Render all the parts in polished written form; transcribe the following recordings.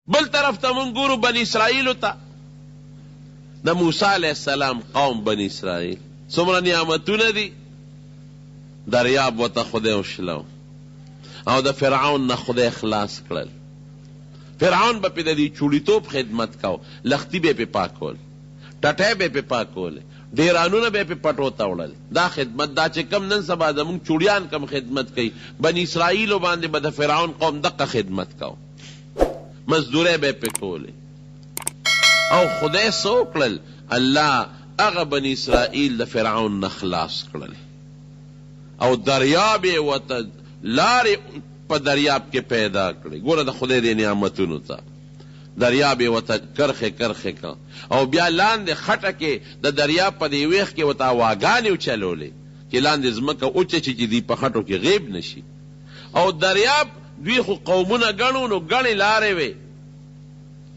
بل طرف ته مونږ ګورو بني اسرائیلو ته، د موسی علیه السلام قوم بني اسرائیل څومره نعمتونه دي. دریاب ورته خدای وشلو او د فرعون نه خدای خلاص کړل. فرعون به پې د دې چوړیتوب خدمت کو، لختي به یې پې پاکول، ټټۍ به یې پې پاکول، ډیرانونه به یې پې پټو ته وړل. دا خدمت دا چې کم نن سبا زمونږ چوړیان کم خدمت کوي، بني اسرائیلو باندې به د فرعون قوم دقه خدمت کو، مزدورۍ به یې پې کولې. او خدای څه وکړل؟ الله هغه بني اسرائیل د فرعون نه خلاص کړل او دریاب یې ورته لارې په دریاب کې پیدا کړې. ګوره د خدای دې نعمتونو ته دریاب یې ورته کرښې کرښې کا او بیا لاندې خټه کې د دریاب په دې ویښ کې ورته هواګانې وچلولې چې لاندې ځمکه اوچه چې دې په خټو کې غیب نشي. او دریاب دوی خو قومونه ګڼو نو ګڼې لارې وې،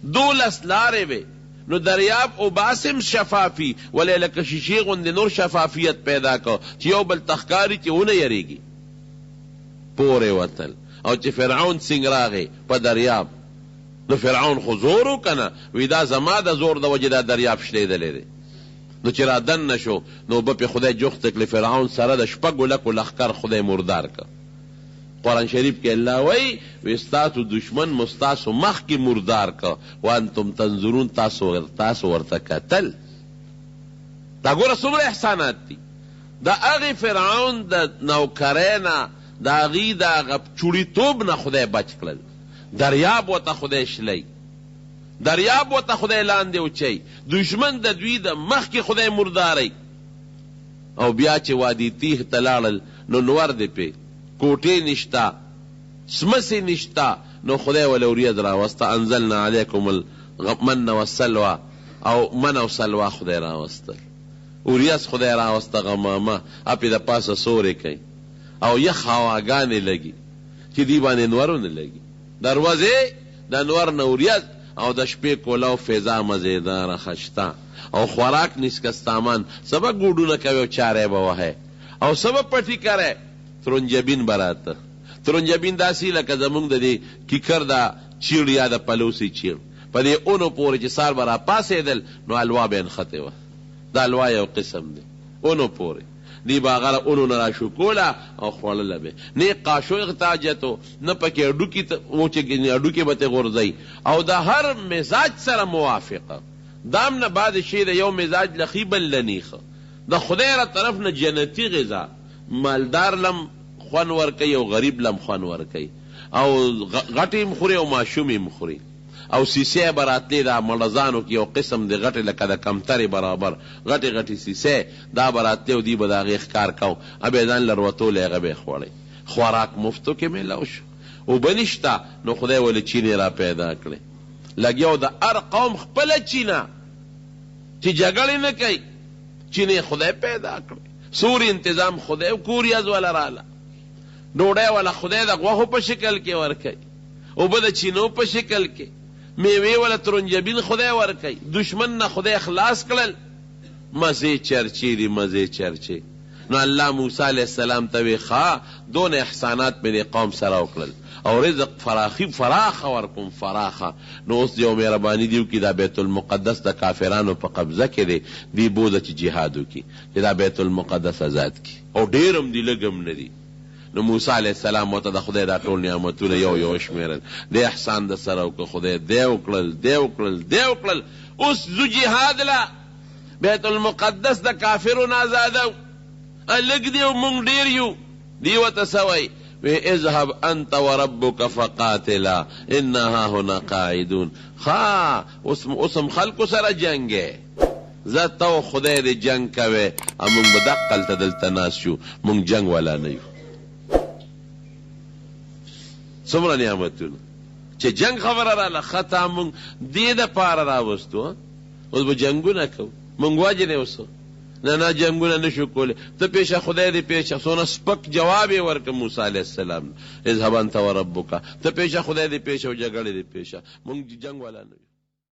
12 لارې وې. نو دریاب او باسم شفافی ولی لکه شیشې غوندې نور شفافیت پیدا کو چې یو بل تخکاری چې ونه یریږي. پورې وتل او چې فرعون څنګه راغی په دریاب، نو فرعون خو زور وکنه، وی دا زما د زور د وجې دا دریاب شلیدلی دی. نو چې را دننه شو نو به پې خدای جوخت کړي فرعون سره د 6 لکو لښکر خدای مردار که. قرآن شریف کې الله وی ستاسو دشمن مستاسو مخ کې مردار که وانتم تنظرون، تاسو ورته کتل. دا ګوره څومره احسانات دي. د هغې فرعون د نوکرۍ نه، د هغې د هغه چوړیتوب نه خدای بچ کړل. دریاب ورته خدای شلی، دریاب ورته خدای لاندې وچی، دشمن د دوی د مخ کې خدای مرداری. او بیا چې وادي تیح ته لاړل نو نور دی پې، کوټې نشتا، سمسې نشتا، نو خدای وله وریځ راوسته. انزلنا علیکم المن والسلوى، او من او سلوا خدای راوستل، وریځ خدای راوسته غمامه، اپې د پاسه سورې کوي او یخ هواګانې لګي چې دی باندې نورو نه لګي. دروازې د نور نه وریځ او د شپې کولاو فضا مزیداره خشته او خوراک نیسکستامان سبا ګوډونه کوي او چارې به وهی او سبا پټي کوي. ترنجبین براته، ترنجبین داسې لکه زمونږ د دې کیکر دا چیړ یا د پلوسي چیړ په دې اونو پورې چې سار به راپاسېدل نو الوا به یې نښتې وه. دا الوا یو قسم دی، اونو پورې دی به هغه اونو نه راشوکوله او خوړله به نه قاشو اغتاجتو نه پکې هډوکي و چې هډوکي به ترې غورځوي او د هر مزاج سره موافقه. دام نه بعد شی د یو مزاج لخي بل لنیخه. د خدای را طرف نه جنتي غذا، مالدار لم خوان ورکوي او غریب لم خوان ورکوي او غټې م خوري او ماشومې م خوري او سیسې به راتلې دا مړزانو کې یو قسم د غټې لکه د کمترې برابر غټې غټې سیسې دا به راتلې او دی به د هغې ښکار کو، ابې ځان له روتولی هغه به یې خوړی. خوراک مفتو کې میلاو شو، اوبه نشته نو خدای ولې چینې را پیدا کړې. لګیاو د هر قوم خپله چینه چې جګړې نه کوي، چینې خدای پیدا کړې. سوري انتظام خدای کوریاز والا راله، ډوډۍ والا خدای د غوښو په شکل کې ورکوي، اوبه د چینو په شکل کې، میوې والا ترنجبین خدای ورکوي. دشمن نه خدای خلاص کړل، مزې چرچې دي مزې چرچې. نو الله موسی علیه السلام ته وی ښه دون احسانات مې د قوم سره وکړل او رزق فراخه ورکوم فراخه. نو اوس یو مهرباني دی وکړي دا بیت المقدس د کافرانو په قبضه کې دی، دی بوځه چې جهاد وکړي چې دا بیت المقدس آزاد کړي او ډېر هم دي لږ هم نه دي. نو موسی علیه السلام ورته د خدای دا ټول نعمتونه یو یو شمیرل، د احسان د سره وکړه خدای دی وکړل. اوس زو جهاد له بیت المقدس د کافرو نه آزادو، لږ دی او مونږ ډېر یو. دی ورته څه وایي؟ اذهب انت وربك فقاتلا انا هاهنا قاعدون. اوسم خلکو سره جنګې زه ته خدای دې جنګ کوې، مونږ به دقلته دلته ناست شو، مونږ جنګ والا نه یو. څومره نعمتونه چې جنګ خبره راله خطا مونږ دې دپاره راوستو. اوس به جنګونه کوو، مونږ وجنې اوسو نه جنګونه نشو کولی. ته پیشه خدای دې پیشه څونه سپک جواب یې ورکړه موسی علیه السلام، اذهب انت وربک. ته پیشه خدای دې پیشه او جګړې دې پیشه، مونږ جنګ والا نه یو.